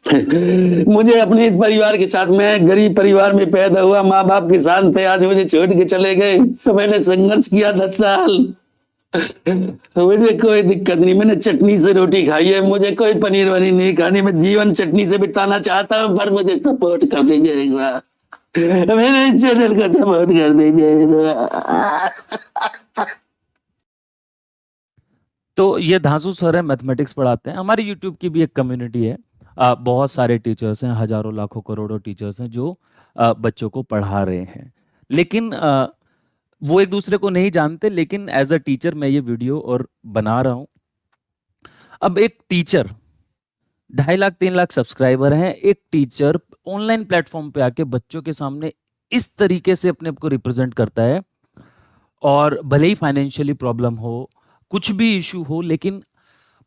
मुझे अपने इस परिवार के साथ, मैं गरीब परिवार में पैदा हुआ, माँ बाप किसान थे, आज मुझे छोड़ के चले गए। तो मैंने संघर्ष किया 10 साल। मुझे कोई दिक्कत नहीं, मैंने चटनी से रोटी खाई है, मुझे कोई पनीर वनीर नहीं खानी, मैं जीवन चटनी से बिताना चाहता हूँ, पर मुझे सपोर्ट कर दीजिए एक बार, मेरे इस चैनल को सपोर्ट कर दीजिए। तो ये धांसू सर है, मैथमेटिक्स पढ़ाते हैं। हमारी यूट्यूब की भी एक कम्युनिटी है, बहुत सारे टीचर्स हैं, हजारों लाखों करोड़ों टीचर्स हैं जो बच्चों को पढ़ा रहे हैं, लेकिन वो एक दूसरे को नहीं जानते। लेकिन एज अ टीचर मैं ये वीडियो और बना रहा हूँ। अब एक टीचर 2.5 लाख 3 लाख सब्सक्राइबर हैं, एक टीचर ऑनलाइन प्लेटफॉर्म पे आके बच्चों के सामने इस तरीके से अपने आप को रिप्रेजेंट करता है, और भले ही फाइनेंशियली प्रॉब्लम हो, कुछ भी इशू हो, लेकिन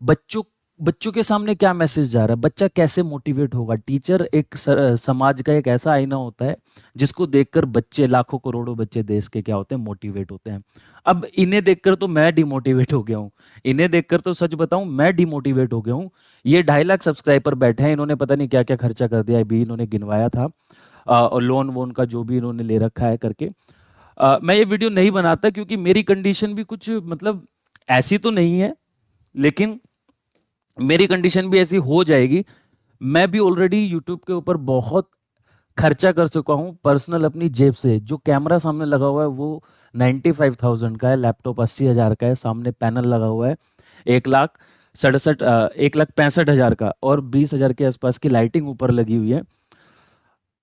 बच्चों बच्चों के सामने क्या मैसेज जा रहा है, बच्चा कैसे मोटिवेट होगा। टीचर एक समाज का एक ऐसा आईना होता है जिसको देखकर बच्चे, लाखों करोड़ों बच्चे देश के क्या होते हैं, मोटिवेट होते हैं। अब इन्हें देखकर तो मैं डिमोटिवेट हो गया हूँ, इन्हें देखकर तो सच बताऊं मैं डिमोटिवेट हो गया हूँ। ये 2.5 लाख सब्सक्राइबर बैठे हैं, इन्होंने पता नहीं क्या क्या खर्चा कर दिया, अभी इन्होंने गिनवाया था, और लोन वोन का जो भी इन्होंने ले रखा है करके। मैं ये वीडियो नहीं बनाता क्योंकि मेरी कंडीशन भी कुछ मतलब ऐसी तो नहीं है, लेकिन मेरी कंडीशन भी ऐसी हो जाएगी। मैं भी ऑलरेडी यूट्यूब के ऊपर बहुत खर्चा कर चुका हूं पर्सनल अपनी जेब से। जो कैमरा सामने लगा हुआ है वो 95,000 का है, लैपटॉप 80,000 का है, सामने पैनल लगा हुआ है 1,65,000 का, और 20,000 के आसपास की लाइटिंग ऊपर लगी हुई है।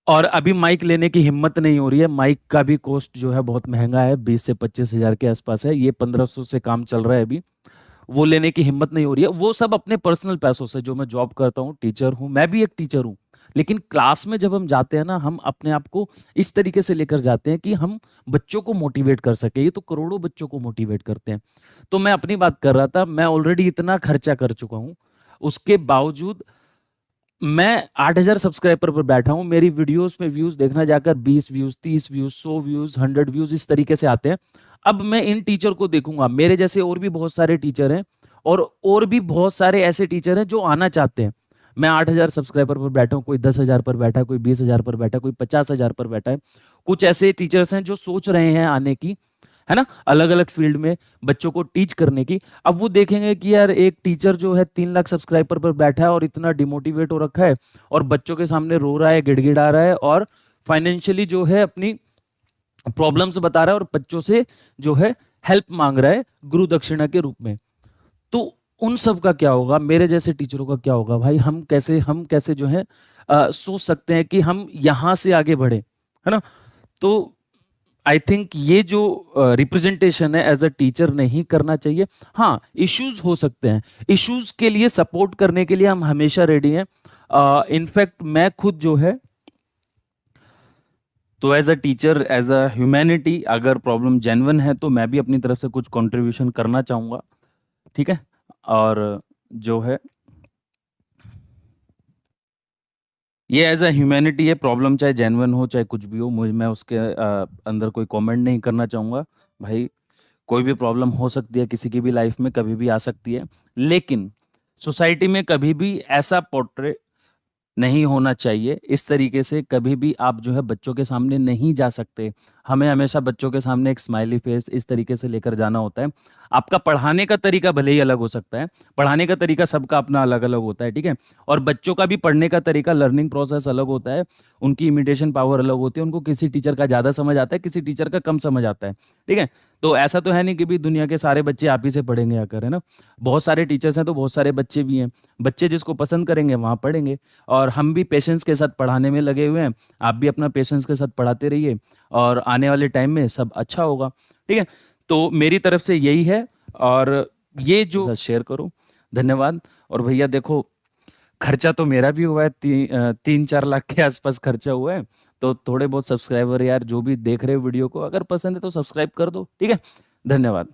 और अभी माइक लेने की हिम्मत नहीं हो रही है, माइक का भी कॉस्ट जो है बहुत महंगा है, 20 से 25,000 के आसपास है, ये 1500 से काम चल रहा है अभी, वो लेने की हिम्मत नहीं हो रही है। वो सब अपने पर्सनल पैसों से, जो मैं जॉब करता हूँ, टीचर हूँ, मैं भी एक टीचर हूँ, लेकिन क्लास में जब हम जाते हैं ना, हम अपने आप को इस तरीके से लेकर जाते हैं कि हम बच्चों को मोटिवेट कर सके। ये तो करोड़ों बच्चों को मोटिवेट करते हैं। तो मैं अपनी बात कर रहा था, मैं ऑलरेडी इतना खर्चा कर चुका हूँ, उसके बावजूद मैं 8,000 सब्सक्राइबर पर बैठा हूं। मेरी वीडियोस में व्यूज देखना जाकर 20 व्यूज, 30 व्यूज, 100 व्यूज, 100 व्यूज इस तरीके से आते हैं। अब मैं इन टीचर को देखूंगा, मेरे जैसे और भी बहुत सारे टीचर हैं, और भी बहुत सारे ऐसे टीचर हैं जो आना चाहते हैं। मैं 8,000 सब्सक्राइबर पर बैठा हूँ, कोई 10,000 पर बैठा है, कोई 20,000 पर बैठा है, कोई 50,000 पर बैठा है। कुछ ऐसे टीचर्स हैं जो सोच रहे हैं आने की, है ना, अलग अलग फील्ड में बच्चों को टीच करने की। अब वो देखेंगे कि यार एक टीचर जो है 3 लाख सब्सक्राइबर पर बैठा है और इतना डिमोटिवेट हो रखा है, और बच्चों के सामने रो रहा है, गिड़गिड़ा रहा है, और फाइनेंशियली जो है अपनी प्रॉब्लम्स बता रहा है, और बच्चों से जो है हेल्प मांग रहा है गुरु दक्षिणा के रूप में। तो उन सब का क्या होगा, मेरे जैसे टीचरों का क्या होगा भाई? हम कैसे जो है सोच सकते हैं कि हम यहां से आगे बढ़े, है ना? तो आई थिंक ये जो रिप्रेजेंटेशन है एज अ टीचर नहीं करना चाहिए। हाँ, इश्यूज हो सकते हैं, इश्यूज के लिए सपोर्ट करने के लिए हम हमेशा रेडी हैं। इनफैक्ट मैं खुद जो है, तो as a teacher, as a humanity, अगर प्रॉब्लम जेन्युइन है तो मैं भी अपनी तरफ से कुछ कंट्रीब्यूशन करना चाहूंगा, ठीक है? और जो है ये एज अ ह्यूमैनिटी है, प्रॉब्लम चाहे जेन्युइन हो चाहे कुछ भी हो, मुझे मैं उसके अंदर कोई कमेंट नहीं करना चाहूँगा भाई। कोई भी प्रॉब्लम हो सकती है, किसी की भी लाइफ में कभी भी आ सकती है, लेकिन सोसाइटी में कभी भी ऐसा पोर्ट्रे नहीं होना चाहिए। इस तरीके से कभी भी आप जो है बच्चों के सामने नहीं जा सकते। हमें हमेशा बच्चों के सामने एक स्माइली फेस इस तरीके से लेकर जाना होता है। आपका पढ़ाने का तरीका भले ही अलग हो सकता है, पढ़ाने का तरीका सबका अपना अलग अलग होता है, ठीक है? और बच्चों का भी पढ़ने का तरीका, लर्निंग प्रोसेस अलग होता है, उनकी इमिटेशन पावर अलग होती है, उनको किसी टीचर का ज़्यादा समझ आता है, किसी टीचर का कम समझ आता है, ठीक है? तो ऐसा तो है नहीं कि भी दुनिया के सारे बच्चे आप ही से पढ़ेंगे आकर, है ना? बहुत सारे टीचर्स हैं तो बहुत सारे बच्चे भी हैं। बच्चे जिसको पसंद करेंगे वहाँ पढ़ेंगे, और हम भी पेशेंस के साथ पढ़ाने में लगे हुए हैं। आप भी अपना पेशेंस के साथ पढ़ाते रहिए, और आने वाले टाइम में सब अच्छा होगा, ठीक है? तो मेरी तरफ से यही है, और ये जो शेयर करो, धन्यवाद। और भैया देखो, खर्चा तो मेरा भी हुआ है, 3-4 लाख के आसपास खर्चा हुआ है। तो थोड़े बहुत सब्सक्राइबर यार जो भी देख रहे हो वीडियो को, अगर पसंद है तो सब्सक्राइब कर दो, ठीक है? धन्यवाद।